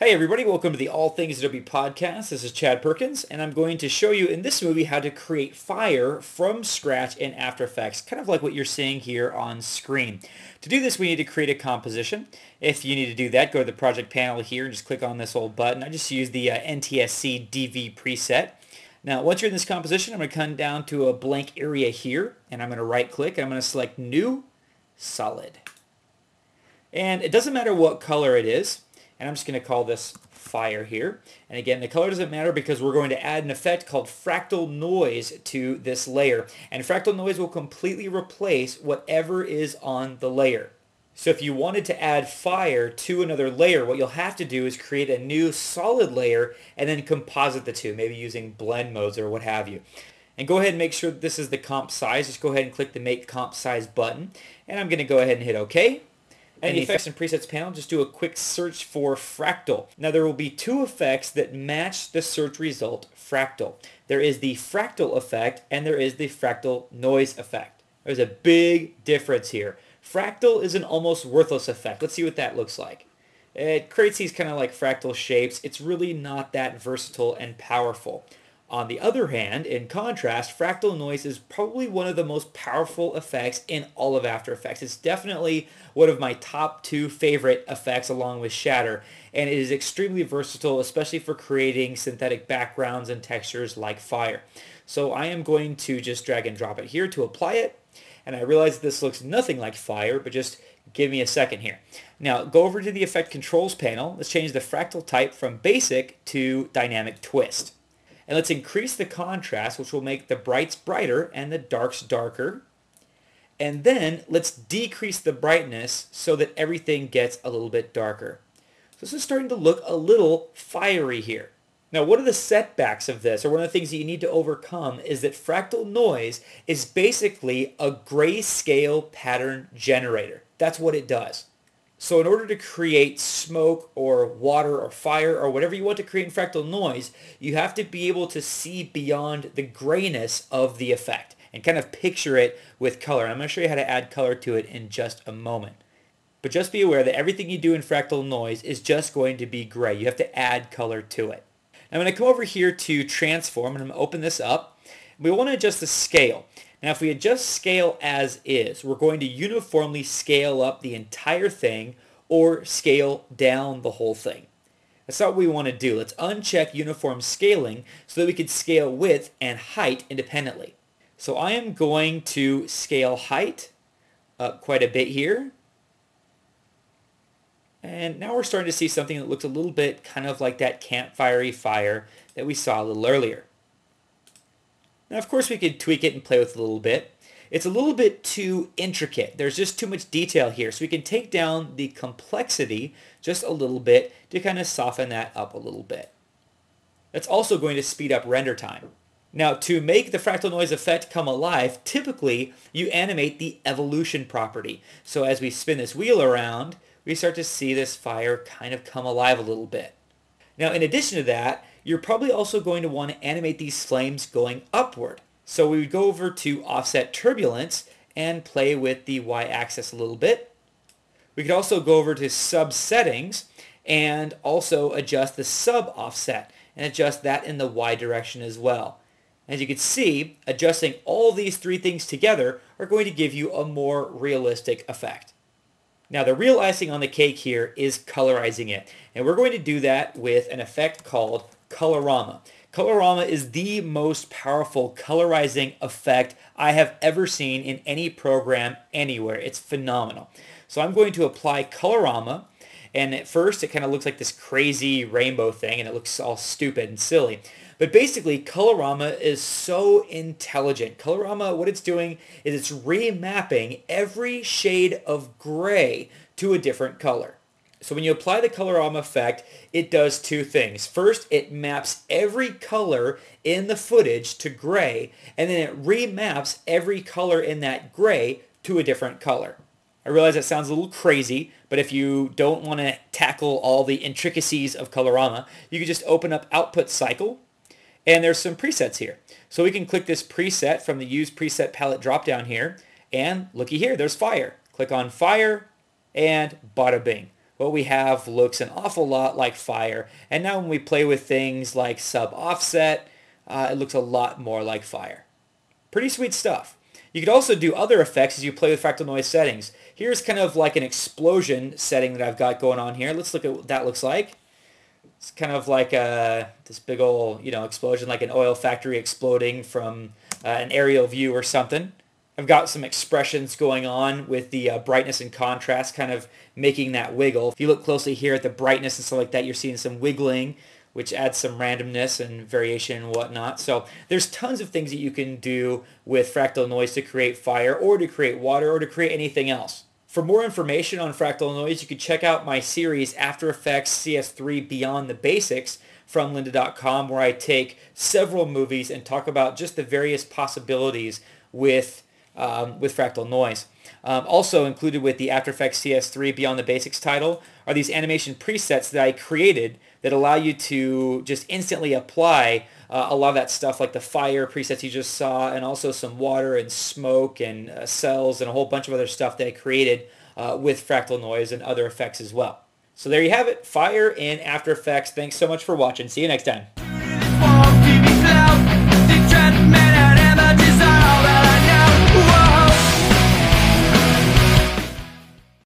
Hey everybody, welcome to the All Things Adobe podcast. This is Chad Perkins, and I'm going to show you in this movie how to create fire from scratch in After Effects, kind of like what you're seeing here on screen. To do this, we need to create a composition. If you need to do that, go to the project panel here and just click on this old button. I just use the NTSC DV preset. Now, once you're in this composition, I'm going to come down to a blank area here, and I'm going to right click, and I'm going to select New, Solid. And it doesn't matter what color it is. And I'm just going to call this fire here. And again, the color doesn't matter because we're going to add an effect called fractal noise to this layer. And fractal noise will completely replace whatever is on the layer. So if you wanted to add fire to another layer, what you'll have to do is create a new solid layer and then composite the two, maybe using blend modes or what have you. And go ahead and make sure that this is the comp size. Just go ahead and click the Make Comp Size button. And I'm going to go ahead and hit OK. And the Effects and Presets panel, just do a quick search for Fractal. Now there will be two effects that match the search result Fractal. There is the Fractal effect and there is the Fractal Noise effect. There's a big difference here. Fractal is an almost worthless effect. Let's see what that looks like. It creates these kind of like fractal shapes. It's really not that versatile and powerful. On the other hand, in contrast, fractal noise is probably one of the most powerful effects in all of After Effects. It's definitely one of my top two favorite effects along with shatter, and it is extremely versatile, especially for creating synthetic backgrounds and textures like fire. So I am going to just drag and drop it here to apply it, and I realize this looks nothing like fire, but just give me a second here. Now go over to the Effect Controls panel. Let's change the fractal type from Basic to Dynamic Twist. And let's increase the contrast, which will make the brights brighter and the darks darker. And then let's decrease the brightness so that everything gets a little bit darker. So this is starting to look a little fiery here. Now, one of the setbacks of this, or one of the things that you need to overcome, is that fractal noise is basically a grayscale pattern generator. That's what it does. So in order to create smoke or water or fire or whatever you want to create in fractal noise, you have to be able to see beyond the grayness of the effect and kind of picture it with color. I'm going to show you how to add color to it in just a moment. But just be aware that everything you do in fractal noise is just going to be gray. You have to add color to it. I'm going to come over here to transform and I'm going to open this up. We want to adjust the scale. Now if we adjust scale as is, we're going to uniformly scale up the entire thing or scale down the whole thing. That's not what we want to do. Let's uncheck uniform scaling so that we can scale width and height independently. So I am going to scale height up quite a bit here. And now we're starting to see something that looks a little bit kind of like that campfire-y fire that we saw a little earlier. Now, of course, we could tweak it and play with it a little bit. It's a little bit too intricate. There's just too much detail here. So we can take down the complexity just a little bit to kind of soften that up a little bit. That's also going to speed up render time. Now, to make the fractal noise effect come alive, typically you animate the evolution property. So as we spin this wheel around, we start to see this fire kind of come alive a little bit. Now, in addition to that, you're probably also going to want to animate these flames going upward. So we would go over to Offset Turbulence and play with the Y-axis a little bit. We could also go over to Sub Settings and also adjust the sub offset and adjust that in the Y direction as well. As you can see, adjusting all these three things together are going to give you a more realistic effect. Now the real icing on the cake here is colorizing it. And we're going to do that with an effect called Colorama. Colorama is the most powerful colorizing effect I have ever seen in any program anywhere. It's phenomenal. So I'm going to apply Colorama, and at first it kind of looks like this crazy rainbow thing and it looks all stupid and silly. But basically Colorama is so intelligent. Colorama, what it's doing is it's remapping every shade of gray to a different color. So when you apply the Colorama effect, it does two things. First, it maps every color in the footage to gray, and then it remaps every color in that gray to a different color. I realize that sounds a little crazy, but if you don't want to tackle all the intricacies of Colorama, you can just open up Output Cycle, and there's some presets here. So we can click this preset from the Use Preset Palette drop-down here, and looky here, there's fire. Click on Fire, and bada bing. what we have looks an awful lot like fire. And now when we play with things like sub offset, it looks a lot more like fire. Pretty sweet stuff. You could also do other effects as you play with fractal noise settings. Here's kind of like an explosion setting that I've got going on here. Let's look at what that looks like. It's kind of like this big old, explosion, like an oil factory exploding from an aerial view or something. I've got some expressions going on with the brightness and contrast, kind of making that wiggle. If you look closely here at the brightness and stuff like that, you're seeing some wiggling, which adds some randomness and variation and whatnot. So there's tons of things that you can do with fractal noise to create fire or to create water or to create anything else. For more information on fractal noise, you can check out my series After Effects CS3 Beyond the Basics from lynda.com, where I take several movies and talk about just the various possibilities with fractal noise. Also included with the After Effects CS3 Beyond the Basics title are these animation presets that I created that allow you to just instantly apply a lot of that stuff, like the fire presets you just saw, and also some water and smoke and cells and a whole bunch of other stuff that I created with fractal noise and other effects as well. So there you have it, fire in After Effects. Thanks so much for watching. See you next time.